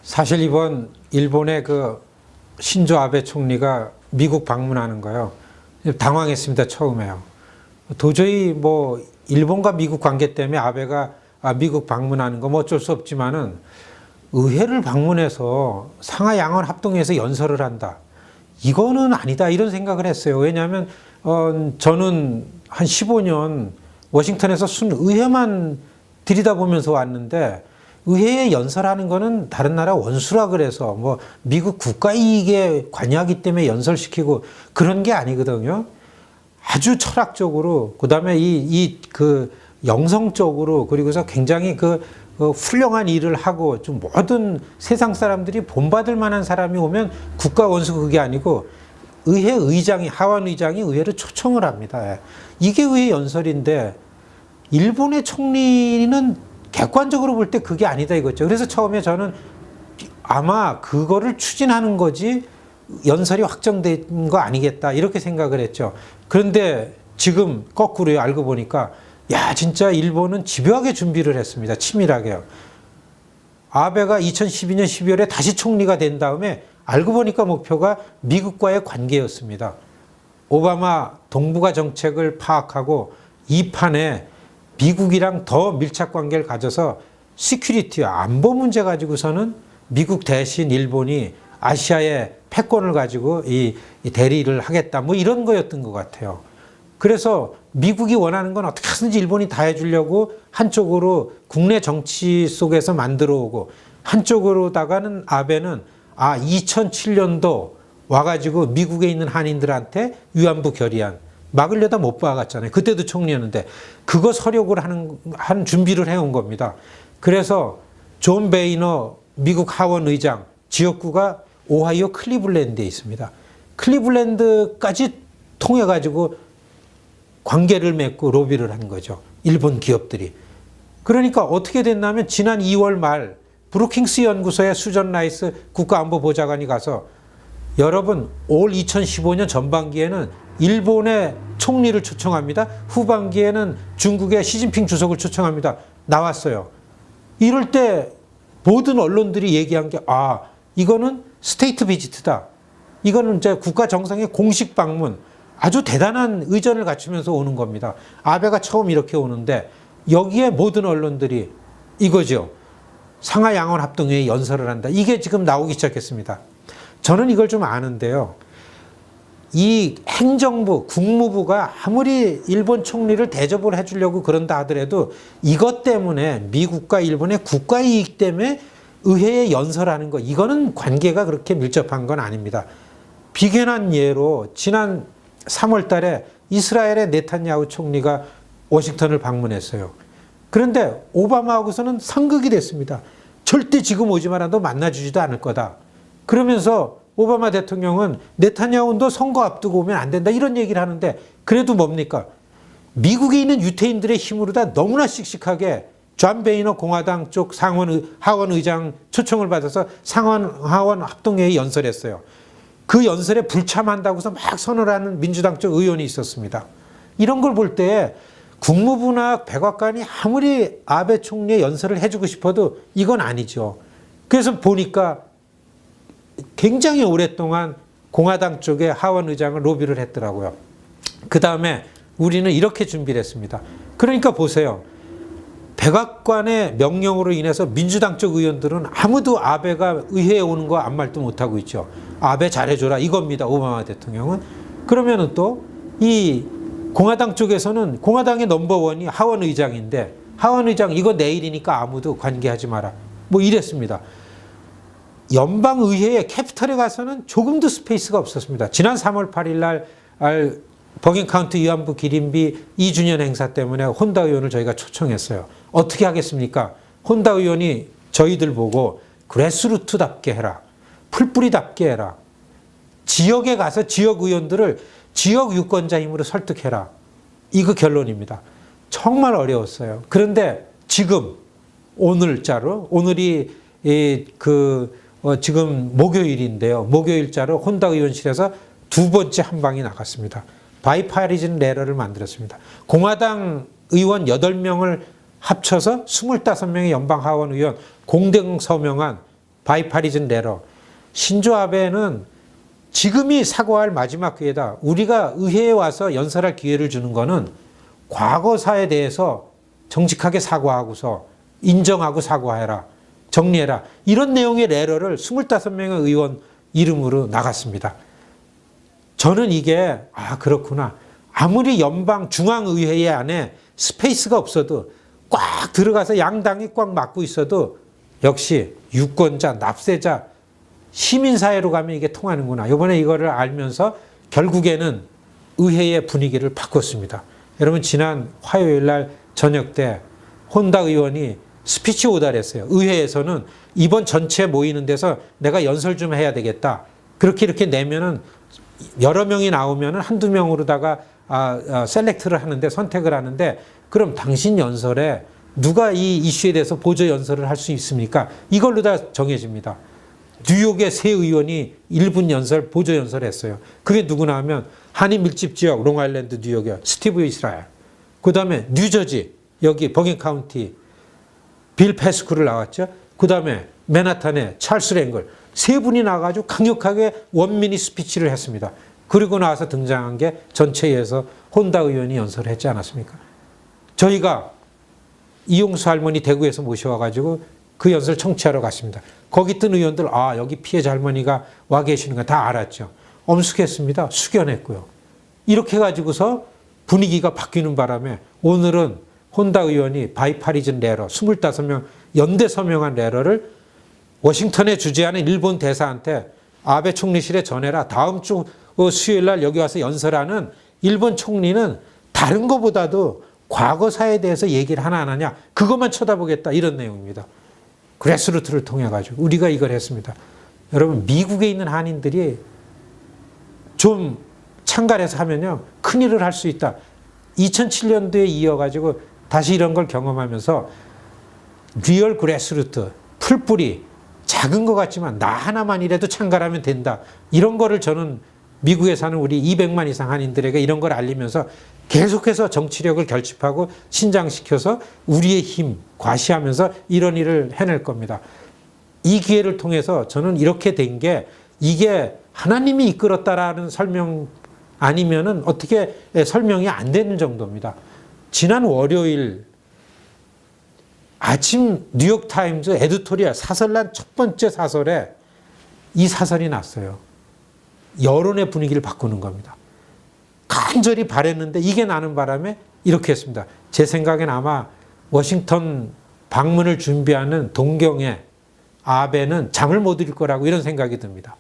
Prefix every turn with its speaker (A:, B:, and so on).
A: 사실 이번 일본의 그 신조 아베 총리가 미국 방문하는 거요. 당황했습니다. 처음에요. 도저히 뭐 일본과 미국 관계 때문에 아베가 미국 방문하는 거 뭐 어쩔 수 없지만은 의회를 방문해서 상하 양원 합동회에서 연설을 한다. 이거는 아니다. 이런 생각을 했어요. 왜냐하면 저는 한 15년 워싱턴에서 순의회만 들여다보면서 왔는데 의회에 연설하는 거는 다른 나라 원수라 그래서 뭐 미국 국가 이익에 관여하기 때문에 연설시키고 그런 게 아니거든요. 아주 철학적으로 그다음에 그 영성적으로 그리고서 굉장히 그 훌륭한 일을 하고 좀 모든 세상 사람들이 본받을 만한 사람이 오면 국가 원수 그게 아니고 의회 의장이 하원 의장이 의회를 초청을 합니다. 이게 의회 연설인데 일본의 총리는 객관적으로 볼 때 그게 아니다 이거죠. 그래서 처음에 저는 아마 그거를 추진하는 거지 연설이 확정된 거 아니겠다 이렇게 생각을 했죠. 그런데 지금 거꾸로요. 알고 보니까 야 진짜 일본은 집요하게 준비를 했습니다. 치밀하게요. 아베가 2012년 12월에 다시 총리가 된 다음에 알고 보니까 목표가 미국과의 관계였습니다. 오바마 동북아 정책을 파악하고 이 판에 미국이랑 더 밀착 관계를 가져서 시큐리티 안보 문제 가지고서는 미국 대신 일본이 아시아의 패권을 가지고 이 대리를 하겠다 뭐 이런 거였던 것 같아요. 그래서 미국이 원하는 건 어떻게 하든지 일본이 다 해주려고 한쪽으로 국내 정치 속에서 만들어 오고 한쪽으로다가는 아베는 2007년도 와가지고 미국에 있는 한인들한테 위안부 결의안 막으려다 못 박았잖아요. 그때도 총리였는데 그거 서력을 한 준비를 해온 겁니다. 그래서 존 베이너 미국 하원 의장 지역구가 오하이오 클리블랜드에 있습니다. 클리블랜드까지 통해 가지고 관계를 맺고 로비를 한 거죠. 일본 기업들이. 그러니까 어떻게 됐냐면 지난 2월 말 브루킹스 연구소의 수전 라이스 국가안보보좌관이 가서 여러분 올 2015년 전반기에는 일본의 총리를 초청합니다. 후반기에는 중국의 시진핑 주석을 초청합니다. 나왔어요. 이럴 때 모든 언론들이 얘기한 게 이거는 스테이트 비지트다. 이거는 이제 국가 정상의 공식 방문. 아주 대단한 의전을 갖추면서 오는 겁니다. 아베가 처음 이렇게 오는데 여기에 모든 언론들이 이거죠. 상하 양원 합동회의 연설을 한다. 이게 지금 나오기 시작했습니다. 저는 이걸 좀 아는데요. 이 행정부, 국무부가 아무리 일본 총리를 대접을 해주려고 그런다 하더라도 이것 때문에 미국과 일본의 국가 이익 때문에 의회에 연설하는 거 이거는 관계가 그렇게 밀접한 건 아닙니다. 비견한 예로 지난 3월 달에 이스라엘의 네탄야후 총리가 워싱턴을 방문했어요. 그런데 오바마하고서는 상극이 됐습니다. 절대 지금 오지 마라. 너 만나주지도 않을 거다. 그러면서 오바마 대통령은 네탄야후도 선거 앞두고 오면 안 된다. 이런 얘기를 하는데 그래도 뭡니까? 미국에 있는 유태인들의 힘으로 다 너무나 씩씩하게 존 베이너 공화당 쪽 하원 의장 초청을 받아서 하원 합동회의 연설했어요. 그 연설에 불참한다고서 막 선언하는 민주당 쪽 의원이 있었습니다. 이런 걸 볼 때 국무부나 백악관이 아무리 아베 총리의 연설을 해주고 싶어도 이건 아니죠. 그래서 보니까 굉장히 오랫동안 공화당 쪽의 하원 의장을 로비를 했더라고요. 그 다음에 우리는 이렇게 준비를 했습니다. 그러니까 보세요. 백악관의 명령으로 인해서 민주당 쪽 의원들은 아무도 아베가 의회에 오는 거 아무 말도 못하고 있죠. 아베 잘해줘라 이겁니다. 오바마 대통령은. 그러면은 또 이 공화당 쪽에서는 공화당의 넘버원이 하원 의장인데 하원 의장 이거 내일이니까 아무도 관계하지 마라. 뭐 이랬습니다. 연방의회의 캐피털에 가서는 조금도 스페이스가 없었습니다. 지난 3월 8일 날 버긴 카운티 위안부 기림비 2주년 행사 때문에 혼다 의원을 저희가 초청했어요. 어떻게 하겠습니까? 혼다 의원이 저희들 보고 그래스루트답게 해라. 풀뿌리답게 해라. 지역에 가서 지역 의원들을 지역 유권자 힘으로 설득해라. 이거 결론입니다. 정말 어려웠어요. 그런데 지금 오늘자로 오늘이 지금 목요일인데요. 목요일자로 혼다 의원실에서 두 번째 한 방이 나갔습니다. 바이파리즌 레터를 만들었습니다. 공화당 의원 8명을 합쳐서 25명의 연방 하원 의원 공동 서명한 바이파리즌 레러. 신조 아베는 지금이 사과할 마지막 기회다. 우리가 의회에 와서 연설할 기회를 주는 거는 과거사에 대해서 정직하게 사과하고서 인정하고 사과해라. 정리해라. 이런 내용의 레러를 25명의 의원 이름으로 나갔습니다. 저는 이게 그렇구나. 아무리 연방 중앙의회 안에 스페이스가 없어도 꽉 들어가서 양당이 꽉 막고 있어도 역시 유권자, 납세자, 시민사회로 가면 이게 통하는구나. 이번에 이거를 알면서 결국에는 의회의 분위기를 바꿨습니다. 여러분 지난 화요일 날 저녁 때 혼다 의원이 스피치 오달했어요. 의회에서는 이번 전체 모이는 데서 내가 연설 좀 해야 되겠다. 그렇게 이렇게 내면은 여러 명이 나오면은 한두 명으로다가 셀렉트를 하는데 선택을 하는데 그럼 당신 연설에 누가 이 이슈에 대해서 보조 연설을 할 수 있습니까? 이걸로 다 정해집니다. 뉴욕의 세 의원이 1분 연설, 보조 연설을 했어요. 그게 누구나 하면 한인 밀집 지역, 롱아일랜드 뉴욕의 스티브 이스라엘. 그 다음에 뉴저지, 여기 버긴 카운티, 빌 패스쿠를 나왔죠. 그 다음에 맨하탄의 찰스 랭글. 세 분이 나가지고 강력하게 원미니 스피치를 했습니다. 그리고 나와서 등장한 게 전체에서 혼다 의원이 연설을 했지 않았습니까? 저희가 이용수 할머니 대구에서 모셔와가지고 그 연설 청취하러 갔습니다. 거기 있던 의원들, 여기 피해자 할머니가 와 계시는 거 다 알았죠. 엄숙했습니다. 숙연했고요. 이렇게 해가지고서 분위기가 바뀌는 바람에 오늘은 혼다 의원이 바이파리즌 레러, 25명 연대 서명한 레러를 워싱턴에 주재하는 일본 대사한테 아베 총리실에 전해라. 다음 주 수요일 날 여기 와서 연설하는 일본 총리는 다른 것보다도 과거사에 대해서 얘기를 하나 안 하냐. 그것만 쳐다보겠다. 이런 내용입니다. 그래스루트를 통해 가지고 우리가 이걸 했습니다. 여러분 미국에 있는 한인들이 좀 창갈해서 하면요. 큰일을 할 수 있다. 2007년도에 이어가지고 다시 이런 걸 경험하면서 리얼 그래스루트, 풀뿌리, 작은 것 같지만 나 하나만이라도 창갈하면 된다. 이런 거를 저는 미국에 사는 우리 200만 이상 한인들에게 이런 걸 알리면서 계속해서 정치력을 결집하고 신장시켜서 우리의 힘 과시하면서 이런 일을 해낼 겁니다. 이 기회를 통해서 저는 이렇게 된 게 이게 하나님이 이끌었다라는 설명 아니면은 어떻게 설명이 안 되는 정도입니다. 지난 월요일 아침 뉴욕타임즈 에디토리얼 사설란 첫 번째 사설에 이 사설이 났어요. 여론의 분위기를 바꾸는 겁니다. 간절히 바랬는데 이게 나는 바람에 이렇게 했습니다. 제 생각엔 아마 워싱턴 방문을 준비하는 동경의 아베는 잠을 못 이룰 거라고 이런 생각이 듭니다.